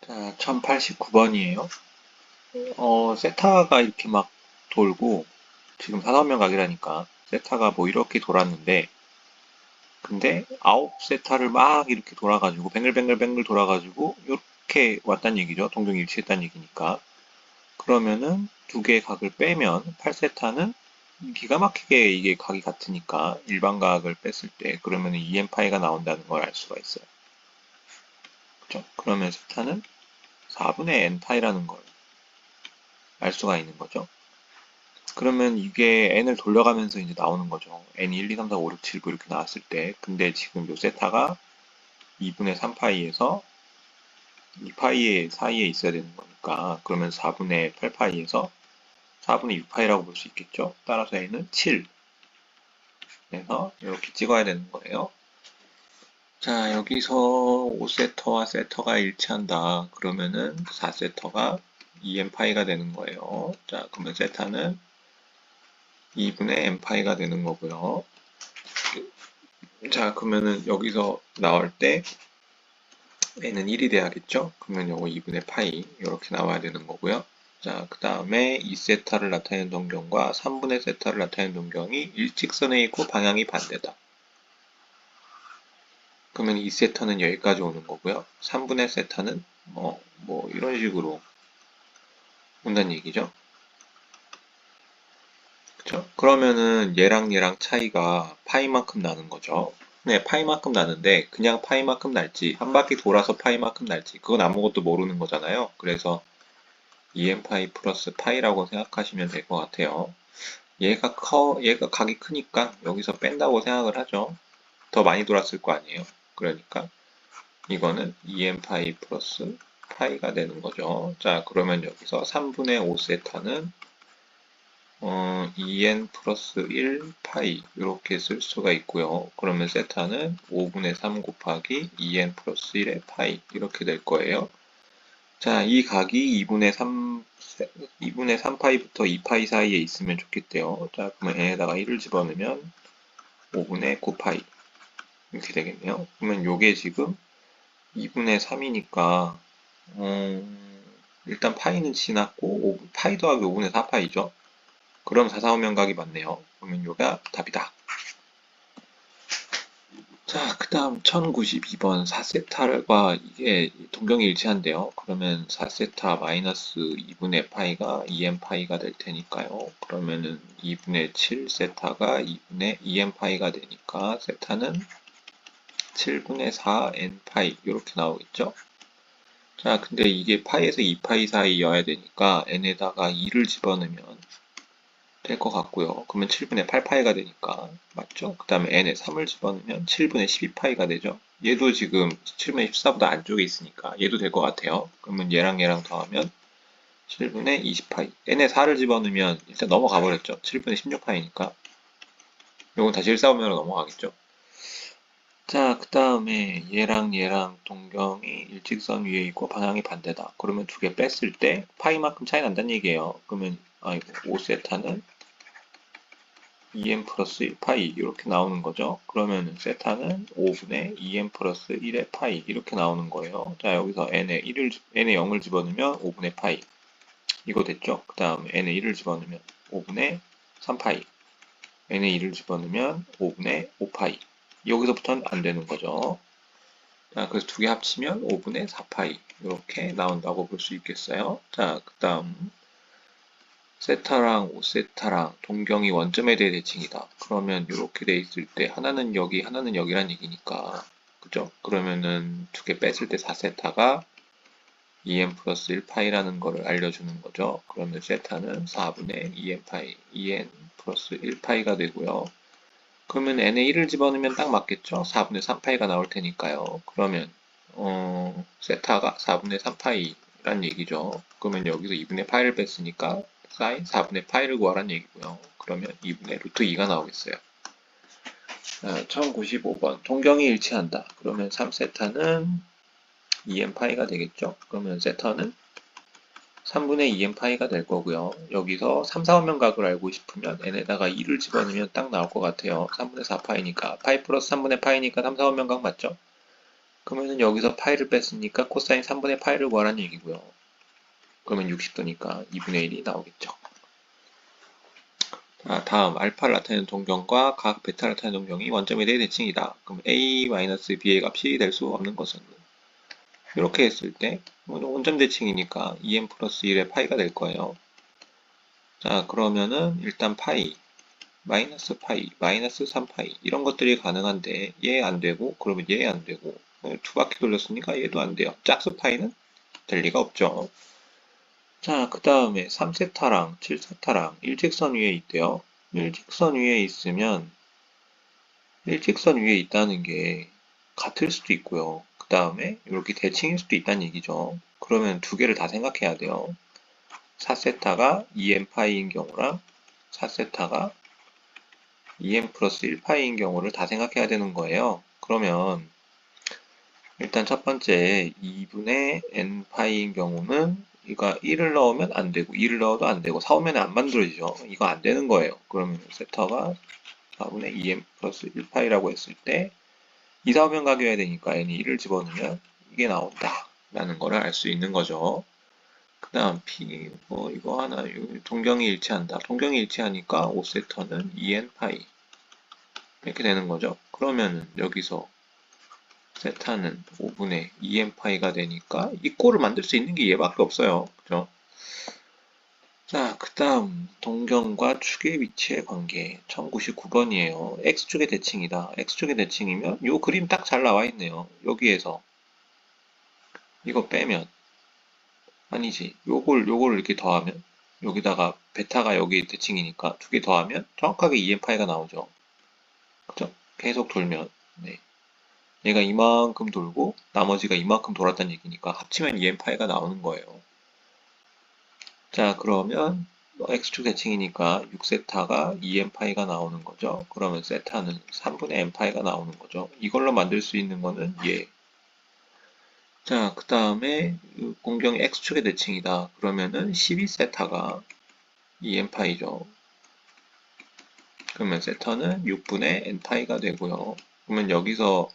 자, 1089번이에요. 세타가 이렇게 막 돌고, 지금 4,000명 각이라니까, 세타가 뭐 이렇게 돌았는데, 근데 9세타를 막 이렇게 돌아가지고, 뱅글뱅글뱅글 돌아가지고, 이렇게 왔단 얘기죠. 동경일치했단 얘기니까. 그러면은 두 개의 각을 빼면, 8세타는 기가 막히게 이게 각이 같으니까, 일반 각을 뺐을 때, 그러면은 2n파이가 나온다는 걸 알 수가 있어요. 그죠? 그러면 세타는 4분의 n파이라는 걸 알 수가 있는 거죠. 그러면 이게 n을 돌려가면서 이제 나오는 거죠. n이 1, 2, 3, 4, 5, 6, 7, 9 이렇게 나왔을 때. 근데 지금 요 세타가 2분의 3파이에서 2파이 사이에 있어야 되는 거니까. 그러면 4분의 8파이에서 4분의 6파이라고 볼 수 있겠죠. 따라서 n은 7. 그래서 이렇게 찍어야 되는 거예요. 자, 여기서 5세터와 세터가 일치한다. 그러면은 4세터가 2n파이가 되는 거예요. 자, 그러면 세타는 2분의 n파이가 되는 거고요. 자, 그러면은 여기서 나올 때 n은 1이 돼야겠죠? 그러면 요거 2분의 파이 이렇게 나와야 되는 거고요. 자, 그 다음에 2세타를 나타내는 동경과 3분의 세타를 나타내는 동경이 일직선에 있고 방향이 반대다. 그러면 2세타는 여기까지 오는 거고요. 3분의 세타는 뭐 이런 식으로 온다는 얘기죠. 그쵸? 그러면은 얘랑 차이가 파이만큼 나는 거죠. 네, 파이만큼 나는데 그냥 파이만큼 날지 한 바퀴 돌아서 파이만큼 날지 그건 아무것도 모르는 거잖아요. 그래서 2n파이 플러스 파이라고 생각하시면 될 것 같아요. 얘가 각이 크니까 여기서 뺀다고 생각을 하죠. 더 많이 돌았을 거 아니에요. 그러니까 이거는 2n파이 플러스 파이가 되는 거죠. 자, 그러면 여기서 3분의 5세타는 2n 플러스 1 파이 이렇게 쓸 수가 있고요. 그러면 세타는 5분의 3 곱하기 2n 플러스 1의 파이 이렇게 될 거예요. 자, 이 각이 2분의 3파이부터 2파이 사이에 있으면 좋겠대요. 자, 그러면 n에다가 1을 집어넣으면 5분의 9파이 이렇게 되겠네요. 그러면 요게 지금 2분의 3이니까 일단 파이는 지났고 파이 더하기 5분의 4파이죠. 그럼 4,4,5면각이 맞네요. 그러면 요가 답이다. 자, 그 다음 1092번 4세타가 이게 동경이 일치한대요. 그러면 4세타 마이너스 2분의 파이가 2n 파이가 될 테니까요. 그러면은 2분의 7세타가 2분의 2n 파이가 되니까 세타는 7분의 4n 파이 이렇게 나오겠죠. 자, 근데 이게 파이에서 2파이 사이여야 되니까 n에다가 2를 집어넣으면 될 것 같고요. 그러면 7분의 8파이가 되니까 맞죠? 그 다음에 n에 3을 집어넣으면 7분의 12파이가 되죠. 얘도 지금 7분의 14보다 안쪽에 있으니까 얘도 될 것 같아요. 그러면 얘랑 더하면 7분의 20파이. n에 4를 집어넣으면 일단 넘어가 버렸죠. 7분의 16파이니까. 요건 다시 1사분면으로 넘어가겠죠. 자, 그 다음에 얘랑 동경이 일직선 위에 있고 방향이 반대다. 그러면 두 개 뺐을 때 파이만큼 차이 난다는 얘기예요. 그러면 아이고 5세타는 2n 플러스 1파이 이렇게 나오는 거죠. 그러면 세타는 5분의 2n 플러스 1의 파이 이렇게 나오는 거예요. 자, 여기서 n에 0을 집어넣으면 5분의 파이 이거 됐죠. 그 다음에 n에 1을 집어넣으면 5분의 3파이 n에 1을 집어넣으면 5분의 5파이 여기서부터는 안 되는 거죠. 자, 그래서 두 개 합치면 5분의 4파이 이렇게 나온다고 볼 수 있겠어요. 자, 그 다음 세타랑 5세타랑 동경이 원점에 대해 대칭이다. 그러면 이렇게 돼 있을 때 하나는 여기, 하나는 여기란 얘기니까 그죠? 그러면은 두 개 뺐을 때 4세타가 2n 플러스 1파이라는 거를 알려주는 거죠. 그러면 세타는 4분의 2n 파이, 2n 플러스 1파이가 되고요. 그러면 n에 1을 집어넣으면 딱 맞겠죠? 4분의 3파이가 나올 테니까요. 그러면 세타가 4분의 3파이란 얘기죠. 그러면 여기서 2분의 파이를 뺐으니까 사인 4분의 파이를 구하란 얘기고요. 그러면 2분의 루트 2가 나오겠어요. 1095번 동경이 일치한다. 그러면 3세타는 2n 파이가 되겠죠. 그러면 세타는 3분의 2n 파이가 될 거고요. 여기서 3, 4원면각을 알고 싶으면 n에다가 2를 집어넣으면 딱 나올 것 같아요. 3분의 4파이니까 파이 플러스 3분의 파이니까 3, 4원면각 맞죠? 그러면은 여기서 파이를 뺐으니까 코사인 3분의 파이를 구하라는 얘기고요. 그러면 60도니까 2분의 1이 나오겠죠. 자, 다음 알파를 나타내는 동경과 각 베타를 나타내는 동경이 원점에 대해 대칭이다. 그럼 a-b의 값이 될 수 없는 것은 이렇게 했을 때 원점 대칭이니까 2n 플러스 1의 파이가 될 거예요. 자, 그러면은 일단 파이, 마이너스 파이, 마이너스 3파이 이런 것들이 가능한데 얘 안 되고 그러면 얘 안 되고 두 바퀴 돌렸으니까 얘도 안 돼요. 짝수 파이는 될 리가 없죠. 자, 그 다음에 3세타랑 7세타랑 일직선 위에 있대요. 일직선 위에 있으면 일직선 위에 있다는 게 같을 수도 있고요. 그 다음에 이렇게 대칭일 수도 있다는 얘기죠. 그러면 두 개를 다 생각해야 돼요. 4세타가 2n파이인 경우랑 4세타가 2n 플러스 1파이인 경우를 다 생각해야 되는 거예요. 그러면 일단 첫 번째 2분의 n파이인 경우는 이거 1을 넣으면 안 되고 2를 넣어도 안 되고 4오면 안 만들어지죠. 이거 안 되는 거예요. 그러면 세타가 4분의 2n 플러스 1파이라고 했을 때 2, 4오면 가져야 되니까 n이 1을 집어넣으면 이게 나온다 라는 거를 알 수 있는 거죠. 그 다음 p 이거 하나 동경이 일치한다. 동경이 일치하니까 5세터는 2n 파이 이렇게 되는 거죠. 그러면 여기서 세타는 5분의 2n파이가 되니까 이 꼴을 만들 수 있는 게 얘밖에 없어요. 그죠? 자, 그 다음 동경과 축의 위치의 관계 1099번이에요. x축의 대칭이다. x축의 대칭이면 이 그림 딱 잘 나와 있네요. 여기에서 이거 빼면 아니지. 요걸 이렇게 더하면 여기다가 베타가 여기 대칭이니까 두 개 더하면 정확하게 2n파이가 나오죠. 그죠? 계속 돌면 네. 얘가 이만큼 돌고 나머지가 이만큼 돌았다는 얘기니까 합치면 EM파이가 나오는 거예요. 자, 그러면 X축 대칭이니까 6세타가 2n파이가 나오는 거죠. 그러면 세타는 3분의 n파이가 나오는 거죠. 이걸로 만들 수 있는 거는 얘. 자, 그 다음에 공경이 X축의 대칭이다. 그러면은 12세타가 2n파이죠. 그러면 세타는 6분의 n파이가 되고요. 그러면 여기서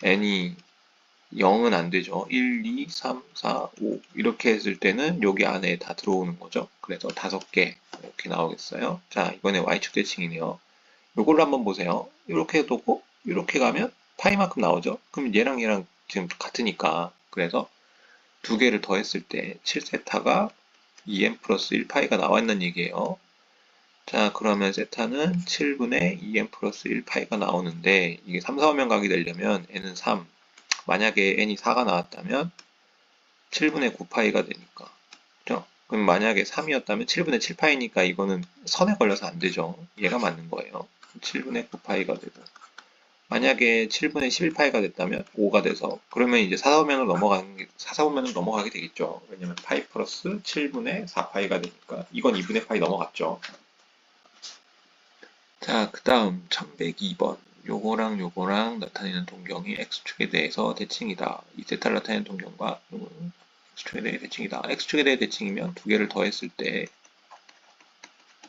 n이 0은 안 되죠. 1, 2, 3, 4, 5 이렇게 했을 때는 여기 안에 다 들어오는 거죠. 그래서 5개 이렇게 나오겠어요. 자, 이번에 y축 대칭이네요. 이걸로 한번 보세요. 이렇게 두고 이렇게 가면 파이만큼 나오죠. 그럼 얘랑 지금 같으니까 그래서 두 개를 더했을 때 7세타가 2n 플러스 1파이가 나왔는 얘기예요. 자, 그러면 세타는 7분의 2n 플러스 1파이가 나오는데 이게 3, 4오면 각이 되려면 n은 3, 만약에 n이 4가 나왔다면 7분의 9파이가 되니까. 그죠? 그럼 만약에 3이었다면 7분의 7파이니까 이거는 선에 걸려서 안 되죠. 얘가 맞는 거예요. 7분의 9파이가 되고. 만약에 7분의 11파이가 됐다면 5가 돼서 그러면 이제 4사오면을 넘어가게 되겠죠. 왜냐면 파이 플러스 7분의 4파이가 되니까 이건 2분의 파이 넘어갔죠. 자, 그 다음 1102번. 요거랑 나타내는 동경이 x축에 대해서 대칭이다. 이 세타를 나타내는 동경과 요거는 x축에 대해 대칭이다. x축에 대해 대칭이면 두 개를 더했을 때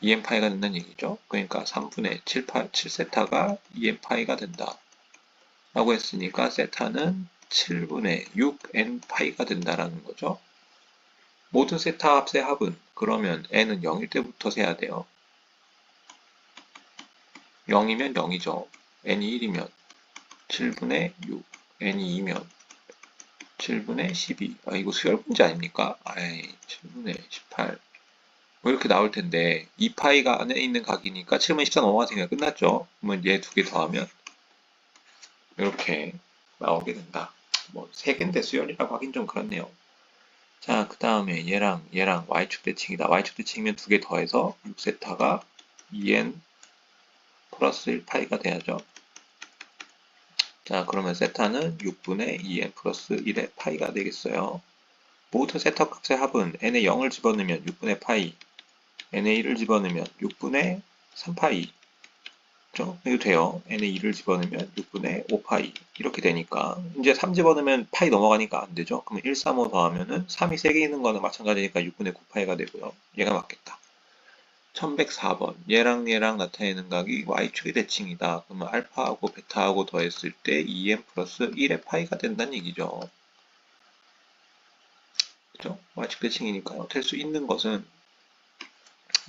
2n파이가 된다는 얘기죠. 그러니까 3분의 7세타가 2n파이가 된다. 라고 했으니까 세타는 7분의 6n파이가 된다라는 거죠. 모든 세타 합의 합은 그러면 n은 0일 때부터 세야 돼요. 0이면 0이죠. n이 1이면 7분의 6, n이 2면 7분의 12. 아, 이거 수열 문제 아닙니까? 아이, 7분의 18. 뭐 이렇게 나올 텐데, 2파이가 안에 있는 각이니까 7분의 14 넘어가니까 끝났죠? 그러면 얘 두 개 더하면 이렇게 나오게 된다. 뭐, 3개인데 수열이라고 하긴 좀 그렇네요. 자, 그 다음에 얘랑 y축 대칭이다. y축 대칭이면 두 개 더해서 6세타가 2n 플러스 1파이가 돼야죠. 자, 그러면 세타는 6분의 2n 플러스 1의 파이가 되겠어요. 모든 세타 값의 합은 n에 0을 집어넣으면 6분의 파이, n에 1을 집어넣으면 6분의 3파이. 그죠? 이거 돼요. n에 2를 집어넣으면 6분의 5파이. 이렇게 되니까. 이제 3 집어넣으면 파이 넘어가니까 안 되죠. 그러면 1, 3, 5 더하면은 3이 3개 있는 거는 마찬가지니까 6분의 9파이가 되고요. 얘가 맞겠다. 1104번. 얘랑 나타내는 각이 y축의 대칭이다. 그러면 알파하고 베타하고 더했을 때 2n 플러스 1의 파이가 된다는 얘기죠. 그죠? y축 대칭이니까요. 될 수 있는 것은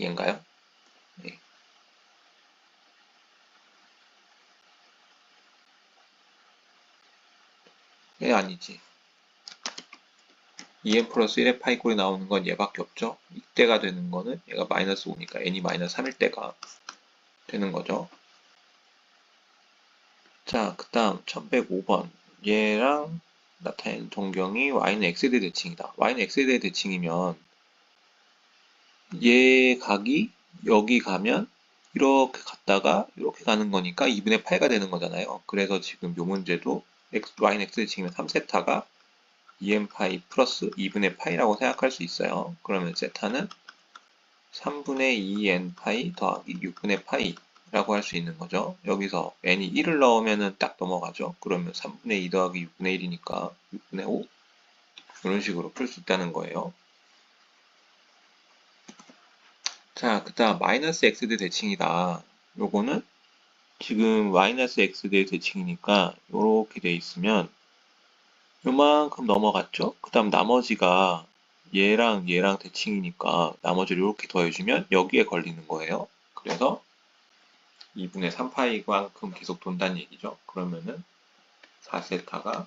얘인가요? 네. 얘 아니지. 2n 플러스 1의 파이 꼴이 나오는 건 얘밖에 없죠. 이때가 되는 거는 얘가 마이너스 5니까 n이 마이너스 3일 때가 되는 거죠. 자, 그 다음 1105번. 얘랑 나타내는 동경이 y는 x에 대해 대칭이다. y는 x에 대해 대칭이면 얘 각이 여기 가면 이렇게 갔다가 이렇게 가는 거니까 2분의 8가 되는 거잖아요. 그래서 지금 요 문제도 y는 x 대칭이면 3세타가 2n파이 플러스 2분의 파이라고 생각할 수 있어요. 그러면 세타는 3분의 2n파이 더하기 6분의 파이라고 할 수 있는 거죠. 여기서 n이 1을 넣으면 딱 넘어가죠. 그러면 3분의 2 더하기 6분의 1이니까 6분의 5 이런 식으로 풀 수 있다는 거예요. 자, 그 다음 마이너스 x대 대칭이다. 요거는 지금 마이너스 x대 대칭이니까 요렇게 돼 있으면 요만큼 넘어갔죠? 그 다음 나머지가 얘랑 대칭이니까 나머지를 이렇게 더해주면 여기에 걸리는 거예요. 그래서 2분의 3파이만큼 계속 돈다는 얘기죠. 그러면은 4세타가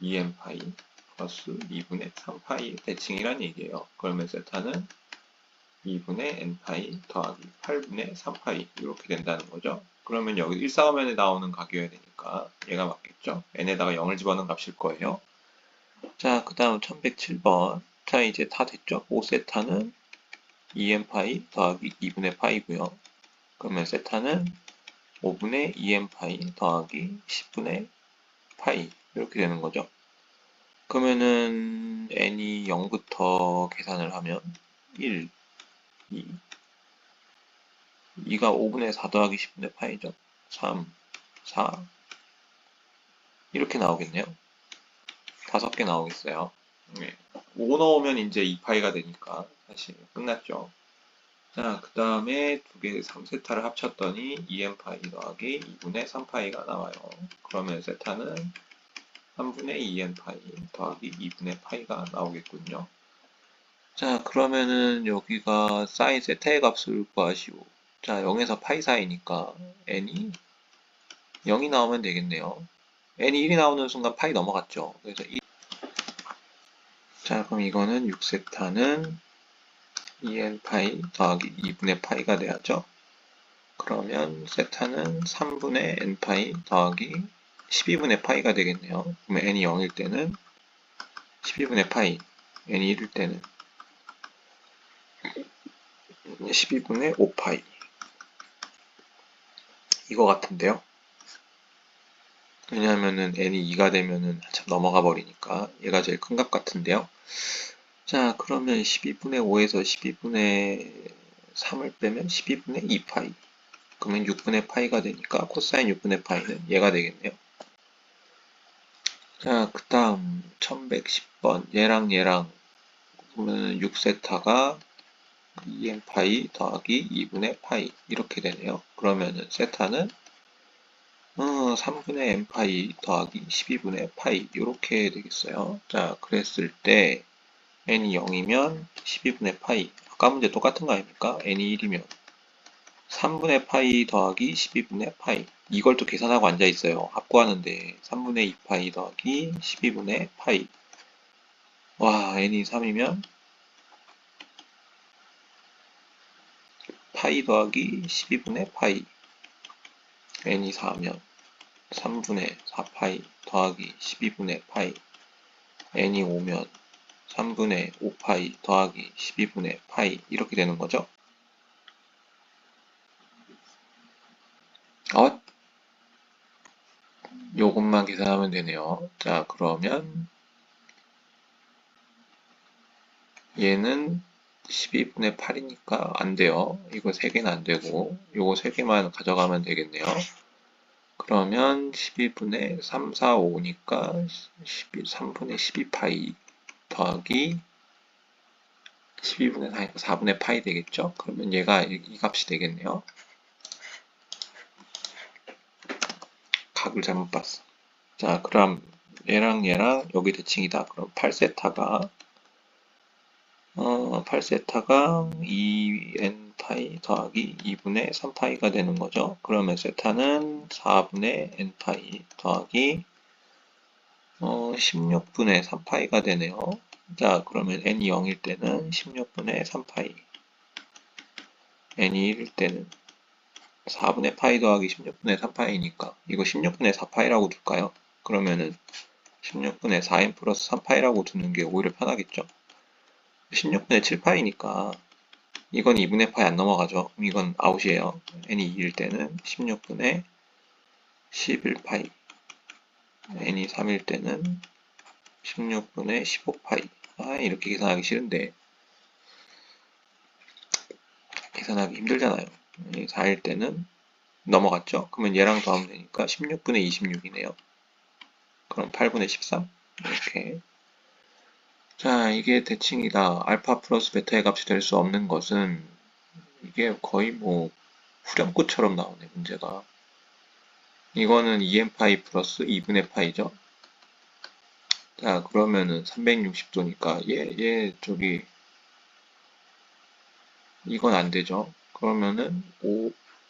2n파이 플러스 2분의 3파이 대칭이란 얘기예요. 그러면 세타는 2분의 n파이 더하기 8분의 3파이 이렇게 된다는 거죠. 그러면 여기 1사오면에 나오는 각이어야 되니까 얘가 맞겠죠. n에다가 0을 집어넣은 값일 거예요. 자, 그 다음 1107번. 자, 이제 다 됐죠? 5세타는 2n파이 더하기 2분의 파이고요. 그러면 세타는 5분의 2n파이 더하기 10분의 파이 이렇게 되는 거죠. 그러면은 n이 0부터 계산을 하면 1, 2, 2가 5분의 4 더하기 10분의 파이죠. 3, 4 이렇게 나오겠네요. 5개 나오겠어요. 네. 5 넣으면 이제 2파이가 되니까 사실 끝났죠. 자, 그 다음에 두 개 3세타를 합쳤더니 2n파이 더하기 2분의 3파이가 나와요. 그러면 세타는 3분의 2n파이 더하기 2분의 파이가 나오겠군요. 자, 그러면은 여기가 사인 세타의 값을 구하시오. 자, 0에서 파이 사이니까 n이 0이 나오면 되겠네요. n이 1이 나오는 순간 파이 넘어갔죠. 그래서 자, 그럼 이거는 6세타는 2n파이 더하기 2분의 파이가 돼야죠. 그러면 세타는 3분의 n파이 더하기 12분의 파이가 되겠네요. 그러면 n이 0일 때는 12분의 파이, n이 1일 때는 12분의 5파이 이거 같은데요. 왜냐하면은 n이 2가 되면은 한참 넘어가 버리니까 얘가 제일 큰 값 같은데요. 자, 그러면 12분의 5에서 12분의 3을 빼면 12분의 2파이. 그러면 6분의 파이가 되니까 코사인 6분의 파이는 얘가 되겠네요. 자, 그 다음 1110번 얘랑 보면 6세타가 2n파이 더하기 2분의 파이 이렇게 되네요. 그러면은 세타는 3분의 n파이 더하기 12분의 파이 이렇게 되겠어요. 자, 그랬을 때 n이 0이면 12분의 파이 아까 문제 똑같은 거 아닙니까? n이 1이면 3분의 파이 더하기 12분의 파이 이걸 또 계산하고 앉아 있어요. 합구하는데 3분의 2파이 더하기 12분의 파이 와 n이 3이면 파이 더하기 12분의 파이 n이 4면 3분의 4파이 더하기 12분의 파이 n이 5면 3분의 5파이 더하기 12분의 파이 이렇게 되는 거죠. 요것만 계산하면 되네요. 자, 그러면 얘는 12분의 8이니까 안 돼요. 이거 3개는 안 되고 요거 3개만 가져가면 되겠네요. 그러면 12분의 3, 4, 5니까 3분의 12파이 더하기 12분의 4니까 4분의 파이 되겠죠? 그러면 얘가 이 값이 되겠네요. 각을 잘못 봤어. 자, 그럼 얘랑 여기 대칭이다. 그럼 8세타가 2n 파이 더하기 2분의 3파이가 되는 거죠. 그러면 세타는 4분의 n 파이 더하기 16분의 3파이가 되네요. 자, 그러면 n이 0일 때는 16분의 3파이, n이 1일 때는 4분의 파이 더하기 16분의 3파이니까 이거 16분의 4파이라고 둘까요? 그러면은 16분의 4n 플러스 3파이라고 두는 게 오히려 편하겠죠? 16분의 7파이니까 이건 2분의 파이 안 넘어가죠. 그럼 이건 아웃이에요. n이 2일 때는 16분의 11파이, n이 3일 때는 16분의 15파이. 이렇게 계산하기 싫은데 계산하기 힘들잖아요. 4일 때는 넘어갔죠. 그러면 얘랑 더하면 되니까 16분의 26이네요. 그럼 8분의 13 이렇게. 자, 이게 대칭이다. 알파 플러스 베타의 값이 될 수 없는 것은 이게 거의 뭐 후렴구처럼 나오네, 문제가. 이거는 2n파이 플러스 2분의 파이죠. 자, 그러면은 360도니까 얘 저기 이건 안 되죠. 그러면은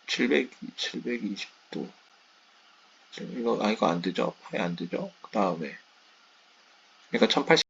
720도. 이거 안 되죠. 파이 안 되죠. 그 다음에 그러니까 1080